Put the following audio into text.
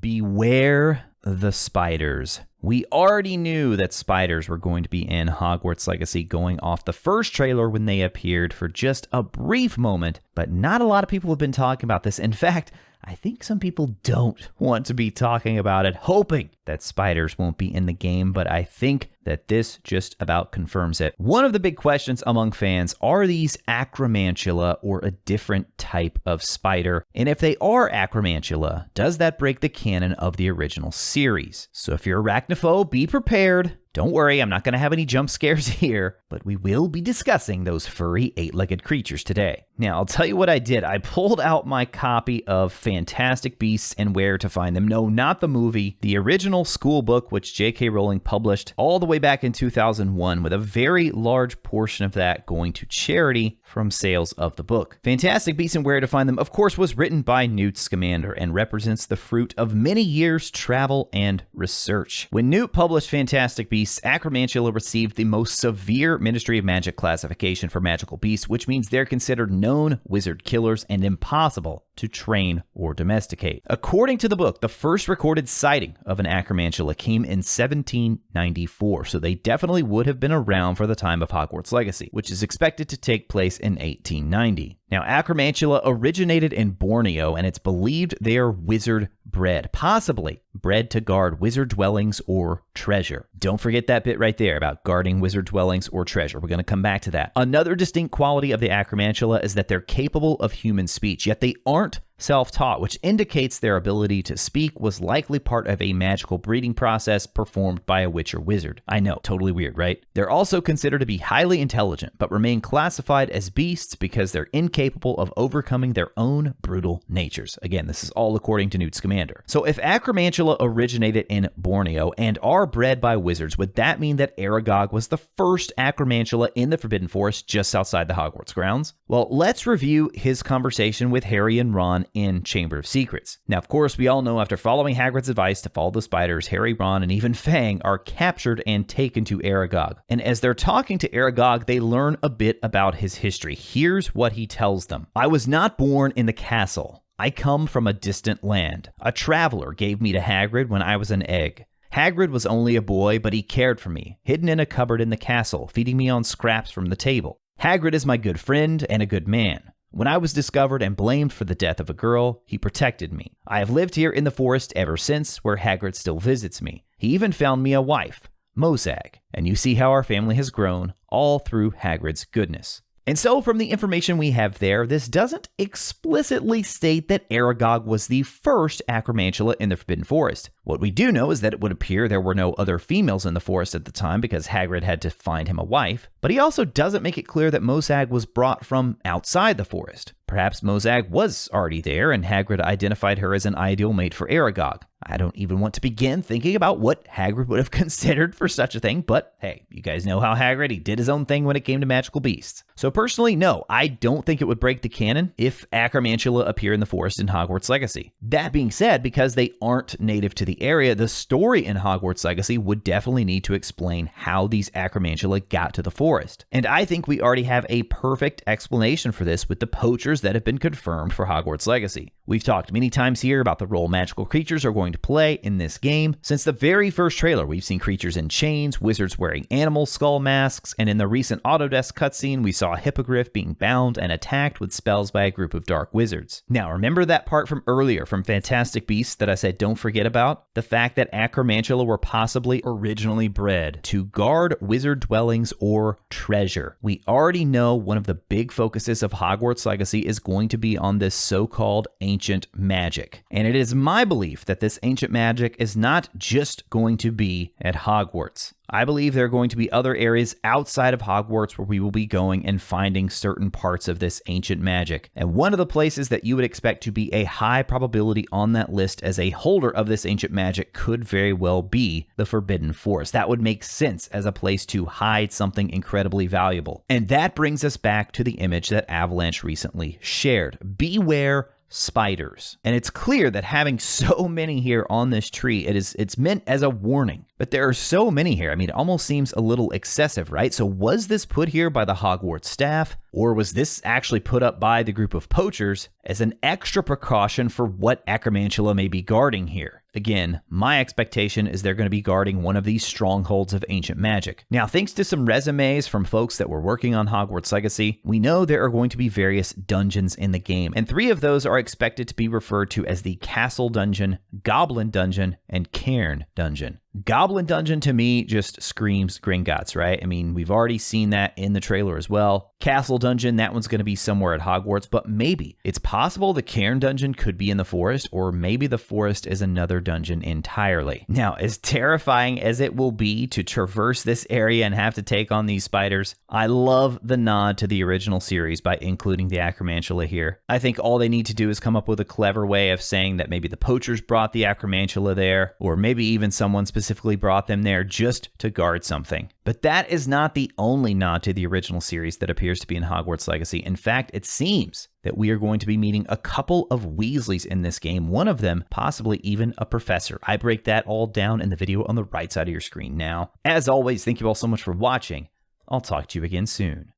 beware the spiders. We already knew that spiders were going to be in Hogwarts Legacy going off the first trailer when they appeared for just a brief moment, but not a lot of people have been talking about this. In fact, I think some people don't want to be talking about it, hoping that spiders won't be in the game, but I think that this just about confirms it. One of the big questions among fans, are these acromantula or a different type of spider? And if they are acromantula, does that break the canon of the original series? So if you're arachnophobe, be prepared. Don't worry, I'm not going to have any jump scares here, but we will be discussing those furry 8-legged creatures today. Now, I'll tell you what I did. I pulled out my copy of Fantastic Beasts and Where to Find Them. No, not the movie. The original school book, which J.K. Rowling published all the way back in 2001, with a very large portion of that going to charity from sales of the book. Fantastic Beasts and Where to Find Them, of course, was written by Newt Scamander and represents the fruit of many years' travel and research. When Newt published Fantastic Beasts, acromantula received the most severe Ministry of Magic classification for magical beasts, which means they're considered known wizard killers and impossible to train or domesticate. According to the book, the first recorded sighting of an acromantula came in 1794, so they definitely would have been around for the time of Hogwarts Legacy, which is expected to take place in 1890. Now, acromantula originated in Borneo, and it's believed they are wizard bred, possibly bred to guard wizard dwellings or treasure. Don't forget that bit right there about guarding wizard dwellings or treasure. We're going to come back to that. Another distinct quality of the acromantula is that they're capable of human speech, yet they aren't self-taught, which indicates their ability to speak was likely part of a magical breeding process performed by a witch or wizard. I know, totally weird, right? They're also considered to be highly intelligent, but remain classified as beasts because they're incapable of overcoming their own brutal natures. Again, this is all according to Newt Scamander. So if acromantula originated in Borneo and are bred by wizards, would that mean that Aragog was the first acromantula in the Forbidden Forest just outside the Hogwarts grounds? Well, let's review his conversation with Harry and Ron in Chamber of Secrets. Now, of course, we all know after following Hagrid's advice to follow the spiders, Harry, Ron, and even Fang are captured and taken to Aragog. And as they're talking to Aragog, they learn a bit about his history. Here's what he tells them. I was not born in the castle. I come from a distant land. A traveler gave me to Hagrid when I was an egg. Hagrid was only a boy, but he cared for me, hidden in a cupboard in the castle, feeding me on scraps from the table. Hagrid is my good friend and a good man. When I was discovered and blamed for the death of a girl, he protected me. I have lived here in the forest ever since, where Hagrid still visits me. He even found me a wife, Mozag, and you see how our family has grown, all through Hagrid's goodness. And so from the information we have there, this doesn't explicitly state that Aragog was the first acromantula in the Forbidden Forest. What we do know is that it would appear there were no other females in the forest at the time because Hagrid had to find him a wife, but he also doesn't make it clear that Mozag was brought from outside the forest. Perhaps Mozag was already there and Hagrid identified her as an ideal mate for Aragog. I don't even want to begin thinking about what Hagrid would have considered for such a thing, but hey, you guys know how Hagrid, he did his own thing when it came to magical beasts. So personally, no, I don't think it would break the canon if acromantula appear in the forest in Hogwarts Legacy. That being said, because they aren't native to the area, the story in Hogwarts Legacy would definitely need to explain how these acromantula got to the forest. And I think we already have a perfect explanation for this with the poachers that have been confirmed for Hogwarts Legacy. We've talked many times here about the role magical creatures are going to play in this game. Since the very first trailer, we've seen creatures in chains, wizards wearing animal skull masks, and in the recent Autodesk cutscene, we saw a hippogriff being bound and attacked with spells by a group of dark wizards. Now, remember that part from earlier from Fantastic Beasts that I said don't forget about? The fact that acromantula were possibly originally bred to guard wizard dwellings or treasure. We already know one of the big focuses of Hogwarts Legacy is going to be on this so-called ancient magic. And it is my belief that this ancient magic is not just going to be at Hogwarts. I believe there are going to be other areas outside of Hogwarts where we will be going and finding certain parts of this ancient magic. And one of the places that you would expect to be a high probability on that list as a holder of this ancient magic could very well be the Forbidden Forest. That would make sense as a place to hide something incredibly valuable. And that brings us back to the image that Avalanche recently shared. Beware spiders. And it's clear that having so many here on this tree, it's meant as a warning. But there are so many here. I mean, it almost seems a little excessive, right? So was this put here by the Hogwarts staff, or was this actually put up by the group of poachers as an extra precaution for what acromantula may be guarding here? again, my expectation is they're going to be guarding one of these strongholds of ancient magic. Now, thanks to some resumes from folks that were working on Hogwarts Legacy, we know there are going to be various dungeons in the game, and 3 of those are expected to be referred to as the Castle Dungeon, Goblin Dungeon, and Cairn Dungeon. Goblin Dungeon to me just screams Gringotts, right? I mean, we've already seen that in the trailer as well. Castle Dungeon, that one's going to be somewhere at Hogwarts, but maybe it's possible the Cairn Dungeon could be in the forest, or maybe the forest is another dungeon entirely. Now, as terrifying as it will be to traverse this area and have to take on these spiders, I love the nod to the original series by including the Acromantula here. I think all they need to do is come up with a clever way of saying that maybe the poachers brought the Acromantula there, or maybe even someone specifically brought them there just to guard something. But that is not the only nod to the original series that appears to be in Hogwarts Legacy. In fact, it seems that we are going to be meeting a couple of Weasleys in this game, one of them possibly even a professor. I break that all down in the video on the right side of your screen now. As always, thank you all so much for watching. I'll talk to you again soon.